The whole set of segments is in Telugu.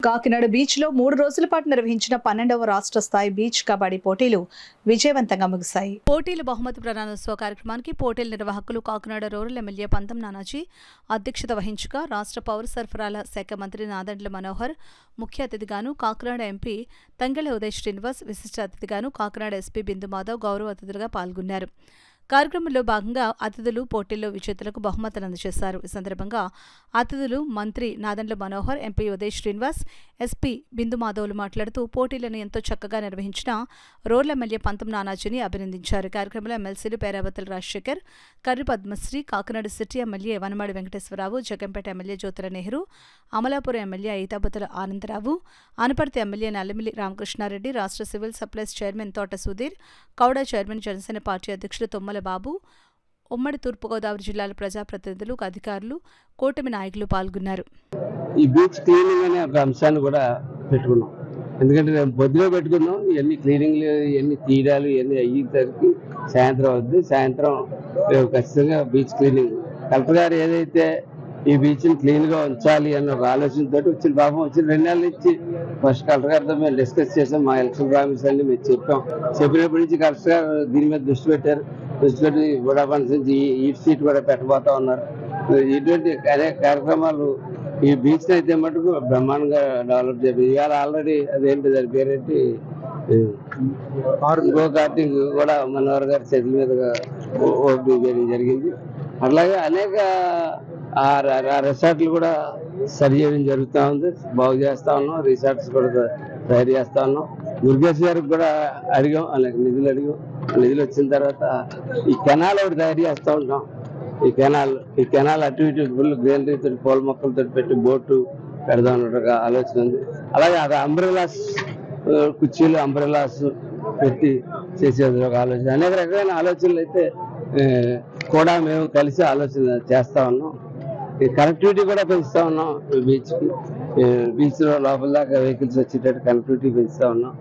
కాకినాడ బీచ్ లో 3 రోజుల పాటు నిర్వహించిన 12వ రాష్ట్ర స్థాయి బీచ్ కబడ్డీ పోటీలు విజయవంతంగా ముగిశాయి. పోటీల బహుమతి ప్రదానోత్సవ కార్యక్రమానికి పోటీల నిర్వాహకులు కాకినాడ రూరల్ ఎమ్మెల్యే పంతం నానాజీ అధ్యక్షత వహించగా రాష్ట్ర పౌర సరఫరాల శాఖ మంత్రి నాదెండ్ల మనోహర్ ముఖ్య అతిథిగాను, కాకినాడ ఎంపీ తంగెళ్ల ఉదయ్ శ్రీనివాస్ విశిష్ట అతిథిగాను, కాకినాడ ఎస్పీ బిందు మాధవ్ గౌరవ అతిథులుగా పాల్గొన్నారు. కార్యక్రమంలో భాగంగా అతిథులు పోటీల్లో విజేతలకు బహుమతులు అందజేశారు. ఈ సందర్భంగా అతిథులు మంత్రి నాదెండ్ల మనోహర్, ఎంపీ ఉదయ్ శ్రీనివాస్, ఎస్పీ బిందు మాధవ్లు మాట్లాడుతూ పోటీలను ఎంతో చక్కగా నిర్వహించిన రూరల్ ఎమ్మెల్యే పంతం నానాజీని అభినందించారు. కార్యక్రమంలో ఎమ్మెల్సీలు Peravathula Rajasekhar, Karri Padmasri, Kakinada city MLA Vanamadi Venkateswara Rao, Jagampeta MLA Jyothula Nehru, Amalapuram MLA Aithabathula Ananda Rao, Anaparthi MLA Nallamilli Ramakrishna Reddy, రాష్ట్ర civil supplies chairman Thota Sudheer, కౌడ చైర్మన్ జనసేన పార్టీ అధ్యక్షులు తుమ్మల బాబు, ఉమ్మడి తూర్పుగోదావరి జిల్లాల ప్రజాప్రతినిధులు, అధికారులు, కూటమి నాయకులు పాల్గొన్నారు. ఈ బీచ్ క్లీనింగ్ అనే ఒక అంశాన్ని కూడా పెట్టుకున్నాం. ఎందుకంటే మేము పొద్దులో పెట్టుకున్నాం, ఇవన్నీ క్లీనింగ్లు, ఇవన్నీ తీయడాలు ఇవన్నీ అయ్యేసరికి సాయంత్రం అవుద్ది. సాయంత్రం ఖచ్చితంగా బీచ్ క్లీనింగ్ కలెక్టర్ గారు ఏదైతే ఈ బీచ్ని క్లీన్గా ఉంచాలి అన్న ఒక ఆలోచనతో వచ్చిన పాపం వచ్చిన 2 నెలల నుంచి ఫస్ట్ కలెక్టర్ గారితో మేము డిస్కస్ చేసాం. మా ఎలక్షన్ ప్రామిస్ అన్ని మేము చెప్పినప్పటి నుంచి కలెక్టర్ గారు దీని మీద దృష్టి పెట్టి కూడా నుంచి ఈ సీట్ కూడా పెట్టబోతా ఉన్నారు. ఇటువంటి అనేక కార్యక్రమాలు ఈ బీచ్ అయితే మటుకు బ్రహ్మాండంగా డెవలప్ చేయాలి. ఇవాళ ఆల్రెడీ అదేంటి దాని పేరేంటి గో కార్టింగ్ కూడా మనోహర్ గారి చేతుల మీదుగా ఓపెనింగ్ చేయడం జరిగింది. అట్లాగే అనేక రిసార్ట్లు కూడా సరి చేయడం జరుగుతూ ఉంది, బాగు చేస్తా ఉన్నాం. రిసార్ట్స్ కూడా తయారు చేస్తా ఉన్నాం. మురుగేష్ గారికి కూడా అడిగాం, అలాగే నిధులు అడిగాం. నిధులు వచ్చిన తర్వాత ఈ కెనాల్ ఒకటి తయారు చేస్తూ ఉంటాం. ఈ కెనాల్ అటు ఇటు ఫుల్ గ్రీనరీతో పూల మొక్కలతో పెట్టి బోటు పెడదాం అన్నట్టుగా ఆలోచన ఉంది. అలాగే అది అంబ్రెలాస్ కుర్చీలు అంబ్రెలాస్ పెట్టి చేసేది ఒక ఆలోచన. అనేక రకమైన ఆలోచనలు అయితే కూడా మేము కలిసి ఆలోచన చేస్తా ఉన్నాం. ఈ కనెక్టివిటీ కూడా పెంచుతా ఉన్నాం. బీచ్ లో లోపల దాకా వెహికల్స్ వచ్చేటట్టు కనెక్టివిటీ పెంచుతా ఉన్నాం.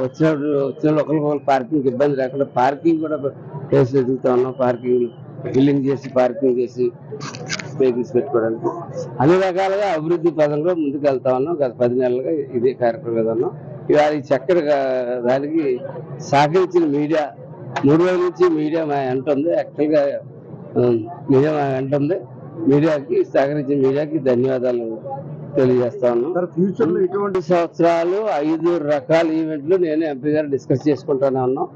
వచ్చిన ఒకరికొకరు పార్కింగ్ ఇబ్బంది లేకుండా పార్కింగ్ కూడా ప్లేస్ ఎదుగుతా ఉన్నాం. పార్కింగ్ బిల్డింగ్ చేసి పార్కింగ్ చేసి వెహికల్స్ పెట్టుకోవడానికి అన్ని రకాలుగా అభివృద్ధి పదంలో ముందుకు వెళ్తా ఉన్నాం. గత 10 నెలలుగా ఇదే కార్యక్రమం మీద ఉన్నాం. ఇవాళ ఈ చక్కటి దానికి సహకరించిన మీడియా 3 రోజుల నుంచి మీడియా మా వెంట ఉంది. యాక్చువల్గా మీడియా మా వెంట ఉంది. మీడియాకి సహకరించిన మీడియాకి ధన్యవాదాలు తెలియజేస్తా ఉన్నాం. ఫ్యూచర్ లో ఇటువంటి సంవత్సరాలు 5 రకాల ఈవెంట్లు నేను ఎంపీ గారు డిస్కస్ చేసుకుంటూనే ఉన్నాం.